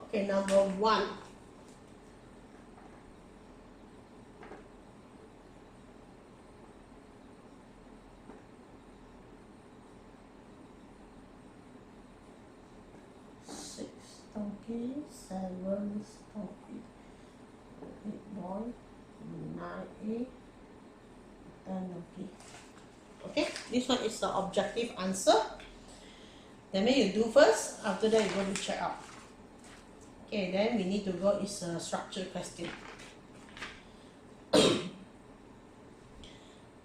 Okay, number 1. Okay, 7 okay, 8 boy, 9A, 10 okay. Okay, this one is the objective answer. That means you do first, after that you go to check out. Okay, then we need to go is a structure question.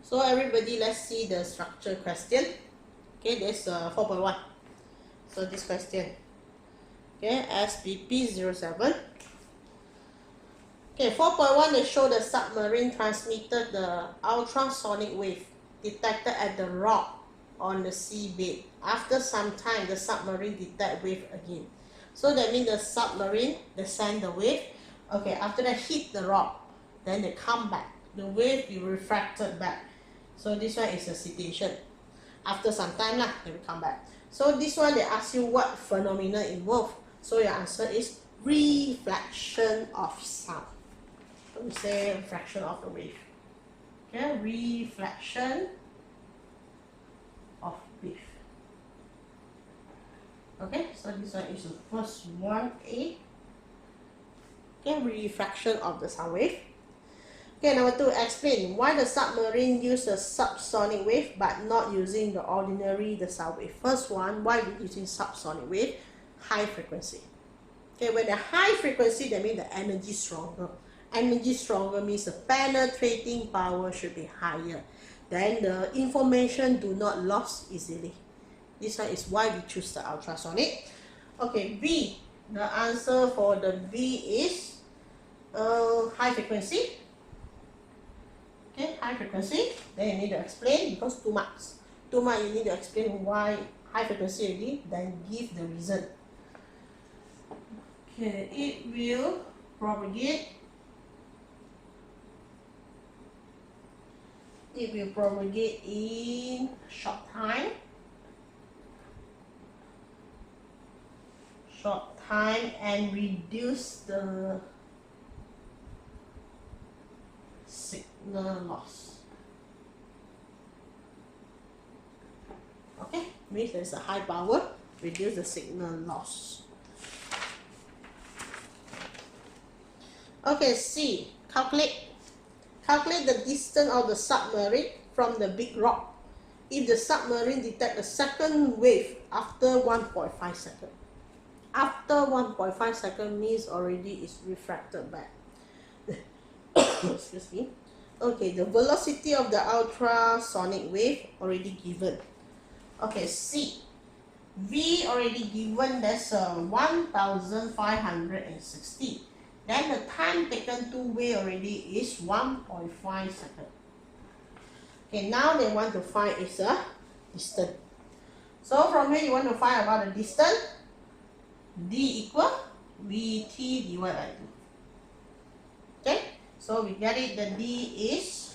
So everybody, let's see the structure question. Okay, there's 4.1. So this question. Okay, SPP07. Okay, 4.1, they show the submarine transmitted the ultrasonic wave detected at the rock on the seabed. After some time, the submarine detect wave again. So that means the submarine, they send the wave. Okay, after that hit the rock, then they come back. The wave will refracted back. So this one is a situation. After some time, they will come back. So this one, they ask you what phenomena involved. So your answer is reflection of sound. So we say refraction of the wave. Okay, reflection of wave. Okay, so this one is the first one, A. Okay, refraction of the sound wave. Okay, number 2, explain why the submarine use a subsonic wave but not using the ordinary the sound wave. First one, why we using subsonic wave? High frequency. Okay, when the high frequency, that means the energy stronger. Energy stronger means the penetrating power should be higher. Then the information do not lost easily. This one is why we choose the ultrasonic. Okay, B. The answer for the B is high frequency. Okay, high frequency. Then you need to explain because 2 marks. 2 marks you need to explain why high frequency already, then give the reason. Okay, it will propagate. It will propagate in short time. And reduce the signal loss. Okay, means there's a high power, reduce the signal loss. Okay, C. Calculate the distance of the submarine from the big rock if the submarine detect a second wave after 1.5 seconds. After 1.5 seconds means already is refracted back. Excuse me. Okay, the velocity of the ultrasonic wave already given. Okay, C. V already given, that's 1560. Then the time taken to weigh already is 1.5 seconds. Okay, now they want to find is a distance. So from here you want to find about the distance. D equal VT divided by 2. Okay, so we get it. The D is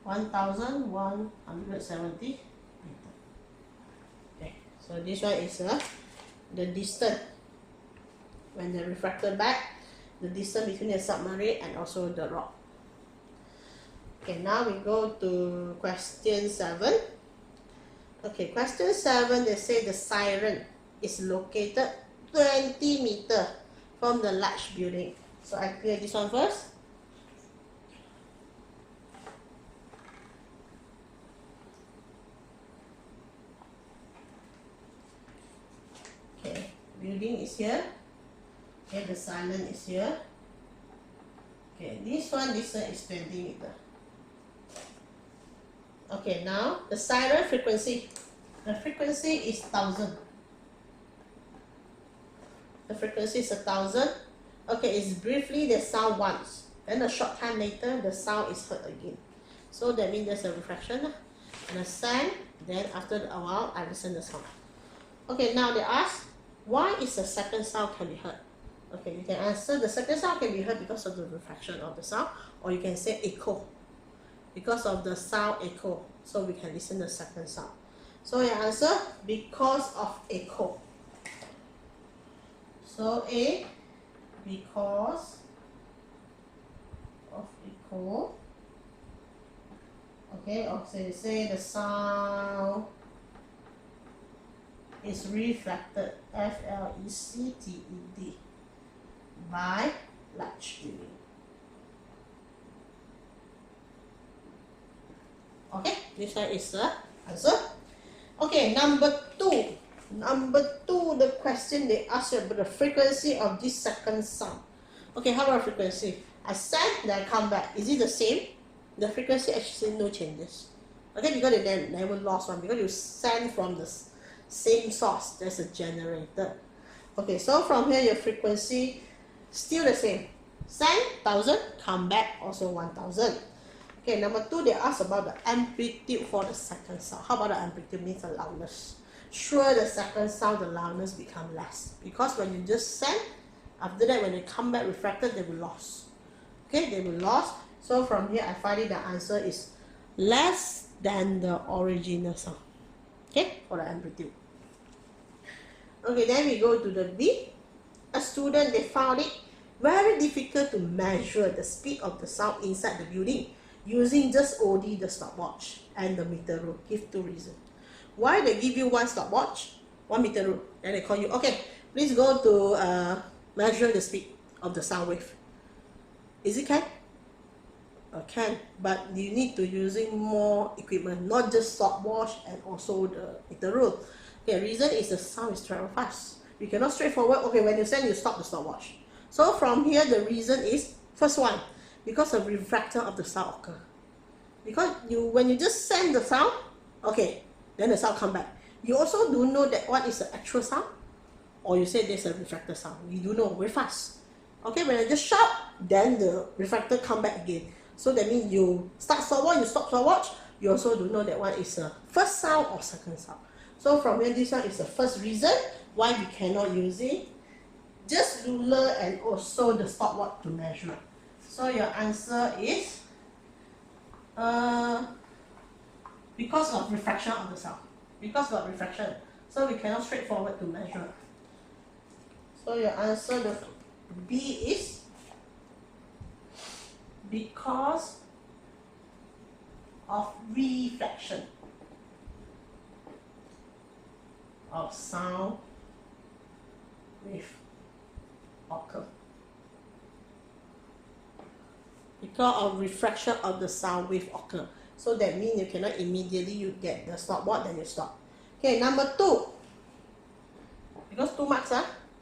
1170 meter. Okay, so this one is the distance when they refracted back, the distance between the submarine and also the rock. Okay, now we go to question 7. Okay, question 7, they say the siren is located 20 meters from the large building. So I clear this one first. Okay, building is here. Okay, the siren is here. Okay, this one distance is 20 meters. Okay, now the siren frequency. The frequency is 1000. The frequency is 1000. Okay, it's briefly the sound once. Then a short time later, the sound is heard again. So that means there's a refraction. Understand? Then after a while, I listen the sound. Okay, now they ask, why is the second sound can be heard? Okay, you can answer the second sound can be heard because of the refraction of the sound, or you can say echo. Because of the sound echo. So we can listen the second sound. So your answer, because of echo. So A, because of echo. Okay, or say the sound is reflected, FLECTED, by light streaming. Okay, this one is the answer. Okay, number two, the question they ask you about the frequency of this second sound. Okay, how about frequency? I send, then I come back. Is it the same? The frequency actually no changes. Okay, because they never lost one, because you send from the same source. There's a generator. Okay, so from here your frequency still the same. Send 1000, come back also 1000. Okay, number two, they ask about the amplitude for the second sound. How about the amplitude? Means the loudness. Sure, the second sound, the loudness become less, because when you just send, after that when they come back refracted, they will lost. Okay, they will lost. So from here I find it the answer is less than the original sound. Okay, for the amplitude. Okay, then we go to the B. A student, they found it very difficult to measure the speed of the sound inside the building using just only the stopwatch and the meter rule. Give two reasons. Why they give you one stopwatch, one meter rule, then they call you, okay, please go to measure the speed of the sound wave. Is it can? Can, but you need to using more equipment, not just stopwatch and also the meter rule. Okay, reason is the sound is travel fast. You cannot straightforward, okay, when you send, you stop the stopwatch. So from here, the reason is, first one, because of refractor of the sound occur. Because when you just send the sound, okay, then the sound come back. You also do know that what is the actual sound, or you say there's a refractor sound. You do know very fast. Okay, when I just shout, then the refractor come back again. So that means you start stopwatch, you stop stopwatch. You also do know that one is a first sound or second sound. So from here, this one is the first reason why we cannot use it. Just ruler and also the stopwatch to measure. So your answer is because of refraction of the sound. Because of refraction. So we cannot straightforward to measure. So your answer, the B, is because of reflection of sound wave occur. Because of refraction of the sound wave occur. So that means you cannot immediately you get the stopwatch, then you stop. Okay, number two. Because 2 marks,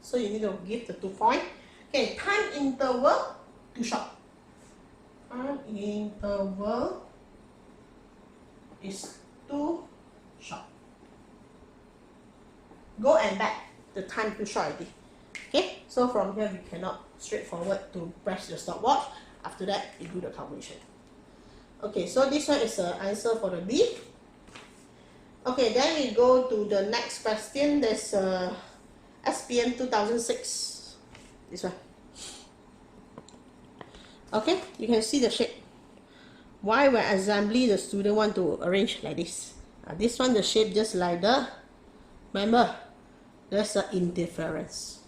so you need to give the 2 points. Okay, time interval too short. Time interval is too short. Go and back, the time too short already. Okay, so from here we cannot straightforward to press the stopwatch. After that, you do the calculation. Okay, so this one is the answer for the B. Okay, then we go to the next question. There's SPM 2006. This one. Okay, you can see the shape. Why when assembly the student want to arrange like this? This one, the shape just like the, remember, there's an interference.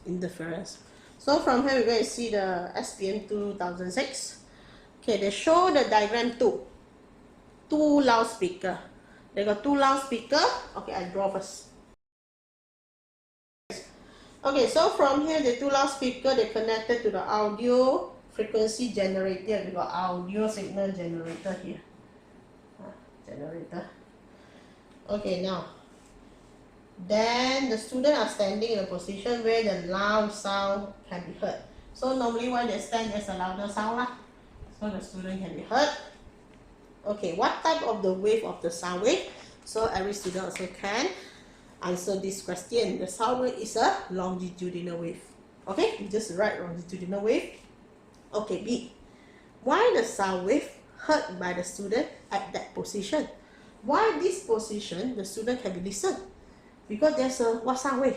So from here we're going to see the SPM 2006. Okay, they show the diagram too. 2 loudspeaker. They got 2 loudspeaker. Okay, I draw first. Okay, so from here the 2 loudspeaker, they connected to the audio frequency generator. We got audio signal generator here. Generator. Okay, now. Then the students are standing in a position where the loud sound can be heard. So normally when they stand, there's a louder sound lah. So the student can be heard. Okay, what type of the wave of the sound wave? So every student also can answer this question. The sound wave is a longitudinal wave. Okay, you just write longitudinal wave. Okay, B. Why the sound wave heard by the student at that position? Why this position the student can be listened? Because there's a what sound wave?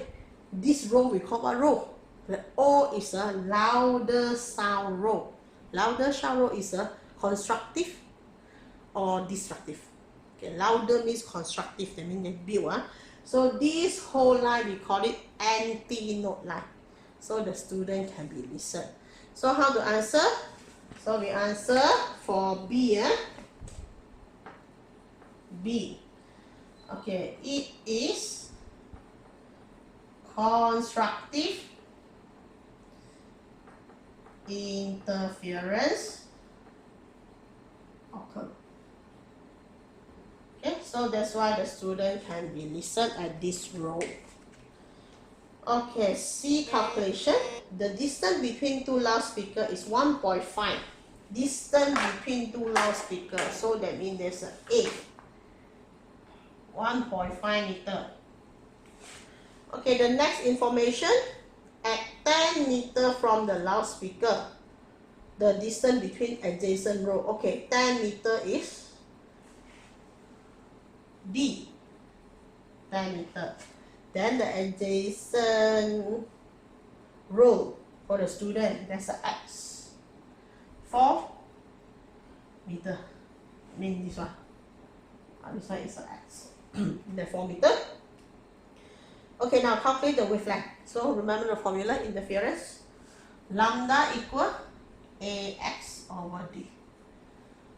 This row we call what row? The O is a louder sound row. Louder sound row is a constructive or destructive. Okay, louder means constructive, that means they build. So this whole line we call it anti-node line. so the student can be listened. So how to answer? So we answer for B. B. Okay, it is constructive interference occur. Okay, so that's why the student can be listened at this row. Okay, C calculation. The distance between two loudspeakers is 1.5. Distance between two loudspeakers. So that means there's a A. 1.5 meter. Okay, the next information. At 10 meter from the loudspeaker, the distance between adjacent row. Okay, 10 meter is D. 10 meter. Then the adjacent row for the student, that's a X. 4 meter. I mean this one. This one is a X. The 4 meter. Okay, now calculate the wavelength. So remember the formula, interference. Lambda equal AX over D.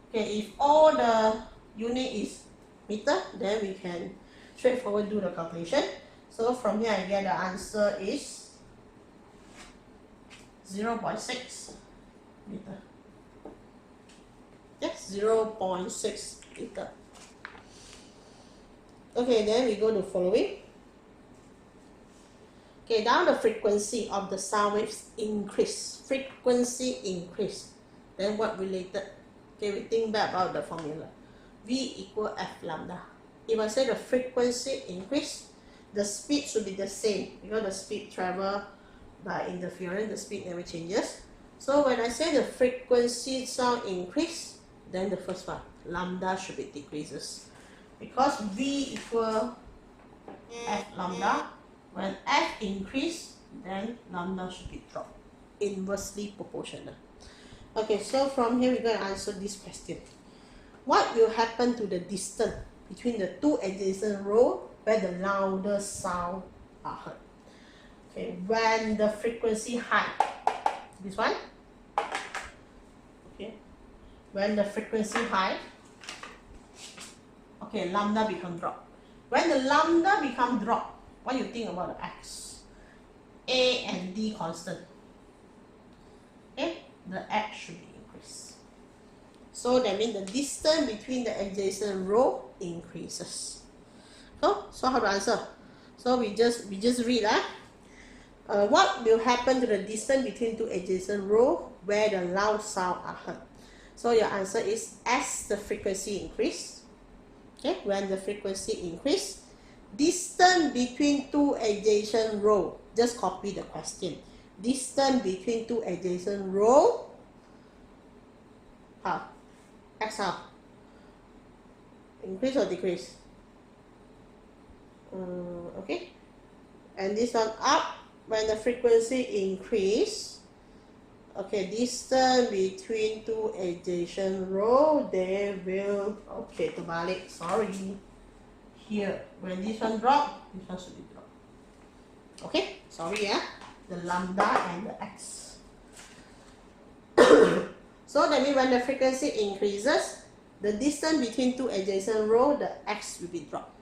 Okay, if all the unit is meter, then we can straightforward do the calculation. So from here I get the answer is 0.6 meter. Yes, 0.6 meter. Okay, then we go to following. Okay, now the frequency of the sound waves increase. Frequency increase. Then what related? Okay, we think back about the formula. V equal F lambda. If I say the frequency increase, the speed should be the same because the speed travel by interference, the speed never changes. So when I say the frequency sound increase, then the first one, lambda should be decreases. Because V equal F lambda, when F increase, then lambda should be dropped. Inversely proportional. Okay, so from here we're going to answer this question. What will happen to the distance between the two adjacent rows where the louder sound are heard? Okay, when the frequency high, this one. Okay, when the frequency high, okay, lambda become drop. When the lambda become drop, what do you think about the X? A and D constant. Okay, the X should be increased. So that means the distance between the adjacent row increases. So how to answer? So we just read what will happen to the distance between two adjacent rows where the loud sound are heard? So your answer is as the frequency increase. Okay, when the frequency increase, distance between two adjacent rows. Just copy the question. Distance between two adjacent rows. How? X how? Increase or decrease? Okay. And this one up when the frequency increase. Okay, distance between two adjacent rows, they will, okay, terbalik, sorry. Here, when this one drop, this one should be drop. Okay, sorry, the lambda and the X. So that means when the frequency increases, the distance between two adjacent rows, the X will be dropped.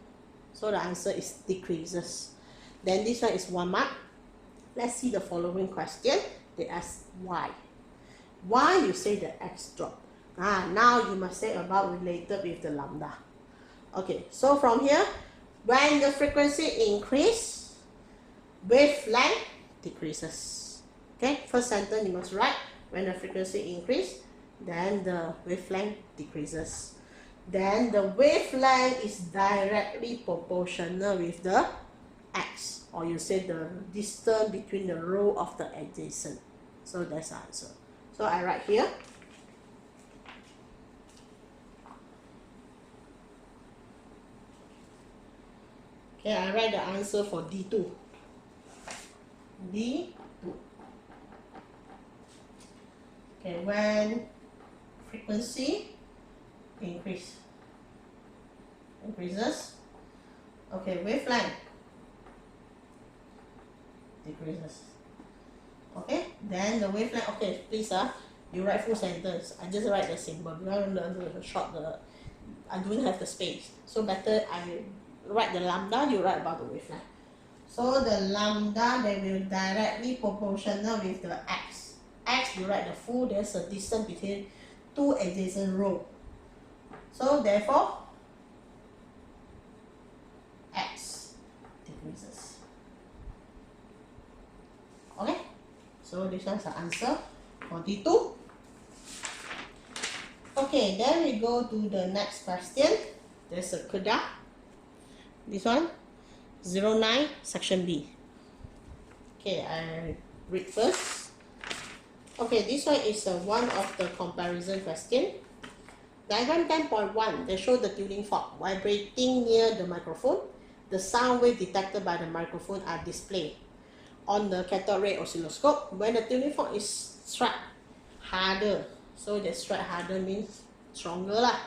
So the answer is decreases. Then this one is 1 mark. Let's see the following question. They ask why. Why you say the X drop? Now you must say about related with the lambda. Okay, so from here, when the frequency increase, wavelength decreases. Okay, first sentence you must write, when the frequency increase, then the wavelength decreases. Then the wavelength is directly proportional with the X, or you say the distance between the row of the adjacent. So that's the answer. So I write here. Okay, I write the answer for D2. D2. Okay, when frequency increases. Okay, wavelength decreases. Okay, then the wavelength, okay, please you write full sentence. I just write the symbol because the short, I don't have the space. So better I write the lambda, you write about the wavelength. So the lambda, they will directly proportional with the x. X, you write the full, there's a distance between two adjacent rows. So therefore, x decreases. Okay, so this one's the answer 42. Okay, then we go to the next question. There's a Kedah. This one, 09, section B. Okay, I read first. Okay, this one is one of the comparison question. Diagram 10.1, they show the tuning fork vibrating near the microphone. The sound wave detected by the microphone are displayed on the cathode ray oscilloscope. When the tuning fork is struck harder, so the strike harder means stronger lah.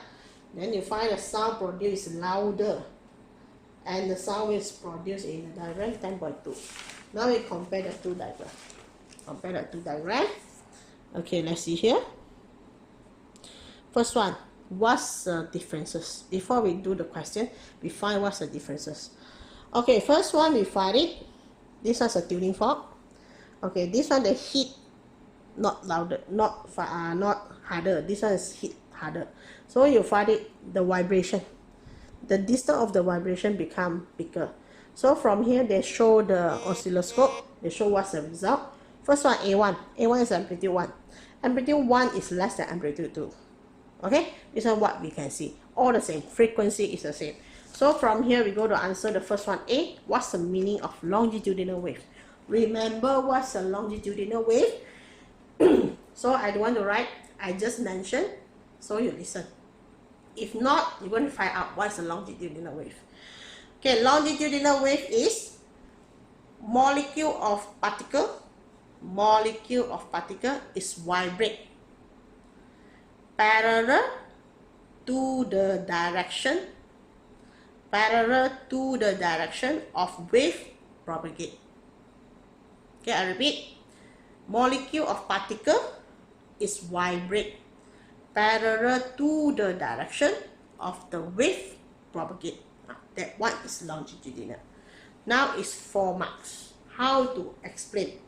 Then you find the sound produced louder, and the sound is produced in the diagram 10.2. Now we compare the two diagrams. Compare the two diagrams. Okay, let's see here. First one, what's the differences? Before we do the question, we find what's the differences. Okay, first one we find it. This one's a tuning fork. Okay, this one the hit not louder, not harder. This one is hit harder. So you find it the vibration. The distance of the vibration become bigger. So from here they show the oscilloscope. They show what's the result. First one A1. A1 is amplitude 1. Amplitude 1 is less than amplitude 2. Okay, this is what we can see. All the same. Frequency is the same. So from here we go to answer the first one A. What's the meaning of longitudinal wave? Remember what's a longitudinal wave? So I don't want to write. I just mentioned. So you listen. If not, you're going to find out what's a longitudinal wave. Okay, longitudinal wave is molecule of particle is vibrate parallel to the direction of wave propagate. Okay, I repeat. Molecule of particle is vibrate parallel to the direction of the wave propagate. That one is longitudinal. Now is 4 marks. How to explain?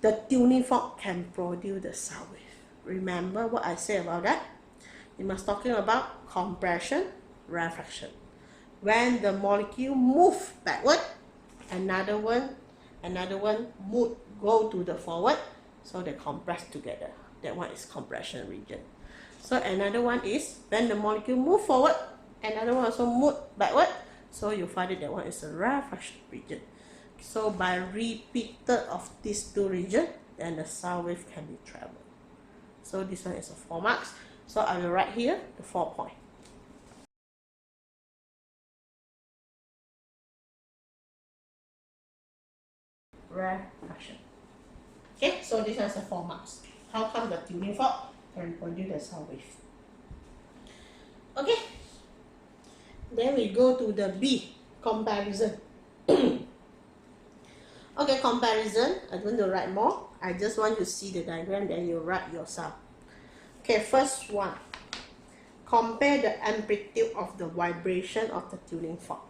The tuning fork can produce the sound wave. Remember what I said about that? You must talking about compression, refraction. When the molecule move backward, another one move go to the forward, so they compress together. That one is compression region. So another one is when the molecule move forward, another one also move backward, so you find it that one is a refraction region. So by repeated of these two regions, then the sound wave can be traveled. So this one is a 4 marks. So I will write here the 4 point. Refraction. Okay, so this one is a 4 marks. How come the tuning fork can produce the sound wave? Okay, then we go to the B, comparison. Okay, comparison. I don't want to write more. I just want to see the diagram, then you write yourself. Okay, first one. Compare the amplitude of the vibration of the tuning fork.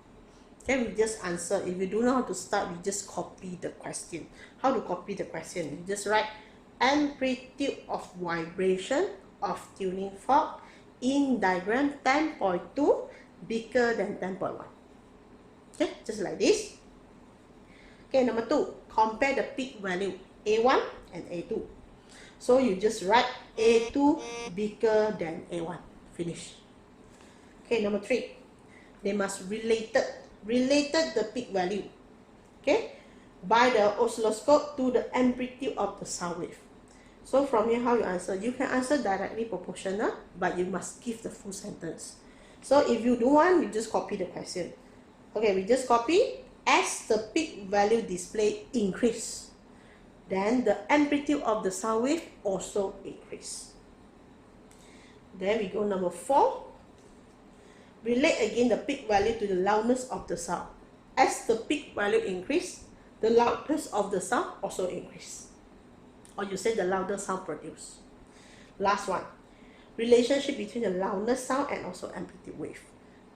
Okay, we just answer. If you don't know how to start, we just copy the question. How to copy the question? You just write amplitude of vibration of tuning fork in diagram 10.2 bigger than 10.1. Okay, just like this. Okay, number 2, compare the peak value A1 and A2. So you just write A2 bigger than A1. Finish. Okay, number 3, they must related the peak value, okay, by the oscilloscope to the amplitude of the sound wave. So from here, how you answer? You can answer directly proportional, but you must give the full sentence. So if you don't want, you just copy the question. Okay, we just copy. As the peak value display increase, then the amplitude of the sound wave also increase. Then we go number 4. Relate again the peak value to the loudness of the sound. As the peak value increase, the loudness of the sound also increase. or you say the loudest sound produced. Last one, relationship between the loudness sound and also amplitude wave.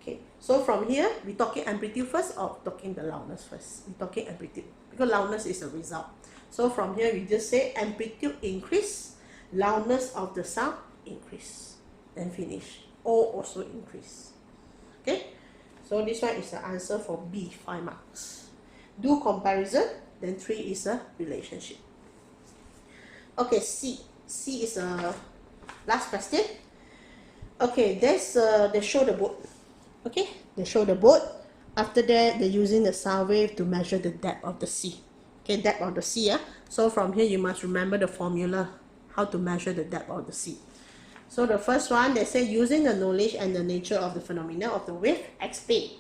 Okay, so from here, we talking amplitude first or talking the loudness first? We talking amplitude because loudness is a result. So from here, we just say amplitude increase, loudness of the sound increase, then finish. O also increase. Okay, so this one is the answer for B, 5 marks. Do comparison, then 3 is a relationship. Okay, C. C is a last question. Okay, they show the boat. Okay, they show the boat. After that, they're using the sound wave to measure the depth of the sea. Okay, depth of the sea. So from here, you must remember the formula, how to measure the depth of the sea. So the first one, they say using the knowledge and the nature of the phenomena of the wave, explain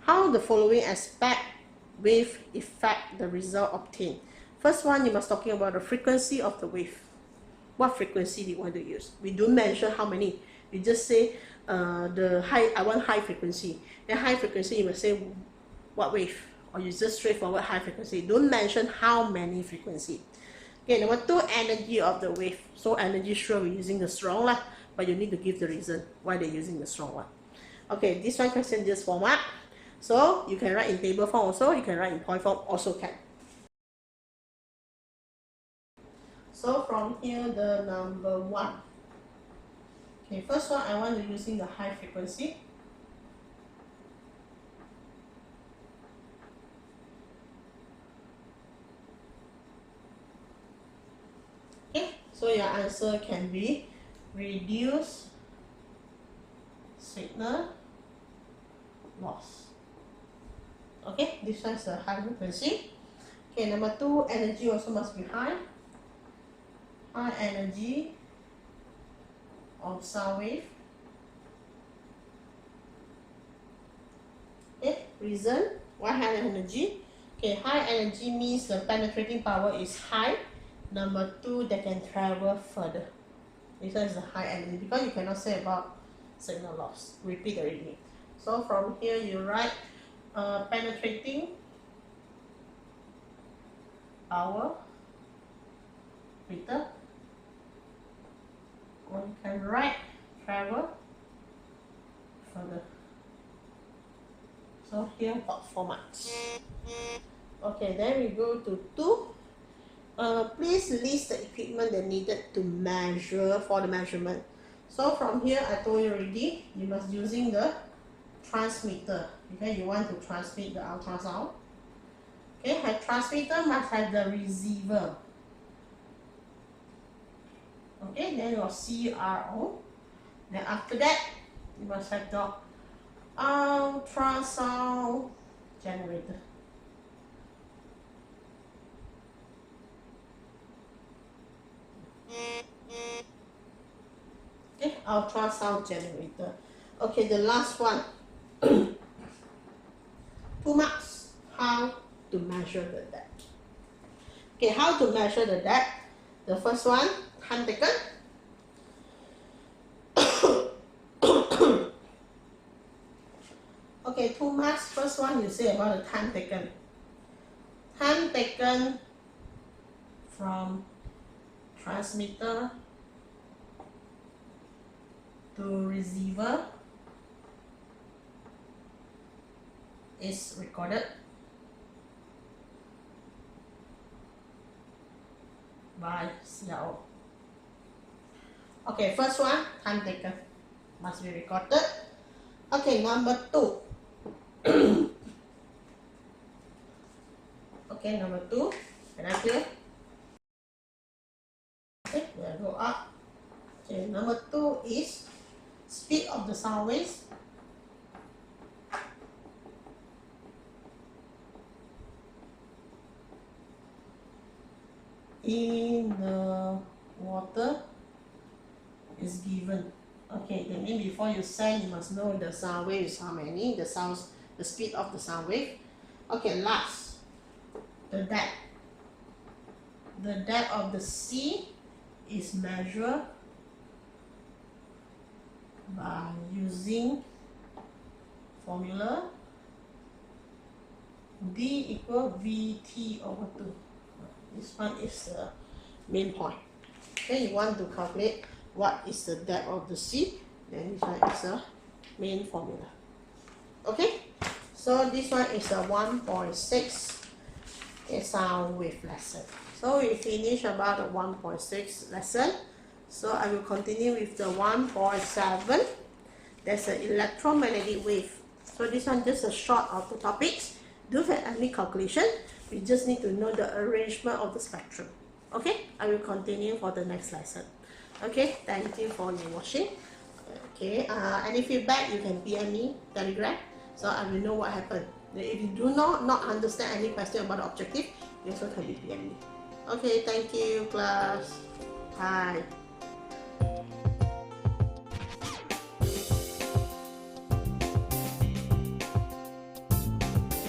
how the following aspect wave affect the result obtained. First one, you must talking about the frequency of the wave. What frequency do you want to use? We don't mention how many. You just say I want high frequency. Then high frequency, you must say what wave, or you just straightforward high frequency. Don't mention how many frequency. Okay, number 2, energy of the wave. So energy, sure, we're using the strong lah, but you need to give the reason why they're using the strong one. Okay, this one question just form up. So you can write in table form also, you can write in point form also can. So from here, the number 1. Okay, first one, I want to using the high frequency. Okay, so your answer can be reduce signal loss. Okay, this one is a high frequency. Okay, number 2, energy also must be high. High energy of sound wave. Okay, reason why high energy? Okay, high energy means the penetrating power is high. Number 2, they can travel further. This one is the high energy because you cannot say about signal loss. Repeat already. So from here you write penetrating power greater. Or you can write travel further. So here got 4 marks. Okay, then we go to 2. Please list the equipment that needed to measure for the measurement. So from here, I told you already, you must using the transmitter. Okay, you want to transmit the ultrasound. Okay, a transmitter must have the receiver. Okay, then your CRO. Then after that, you must have the ultrasound generator. Okay, ultrasound generator. Okay, the last one. 2 marks. How to measure the depth. Okay, how to measure the depth? The first one, time taken. Okay, 2 marks. First one, you say about the time taken. Time taken from transmitter to receiver is recorded by CRO. Okay, first one, time taken must be recorded. Okay, number 2. Okay, number 2. Can I clear? Okay, we'll go up. Okay, number 2 is speed of the sound waves. In the water is given. Okay, that means before you send, you must know the sound wave is how many, the speed of the sound wave. Okay, last, the depth. The depth of the sea is measured by using formula D equal VT over 2. This one is main point. Okay, you want to calculate what is the depth of the sea, then this one is the main formula. Okay, so this one is a 1.6 sound wave lesson. So we finish about the 1.6 lesson. So I will continue with the 1.7. There's an electromagnetic wave. So this one just a short of the topics. Don't have any calculation. We just need to know the arrangement of the spectrum. Okay, I will continue for the next lesson. Okay, thank you for your watching. Okay, any feedback you can PM me Telegram, so I will know what happened. If you do not understand any question about the objective, you also can be PM me. Okay, thank you class. Bye.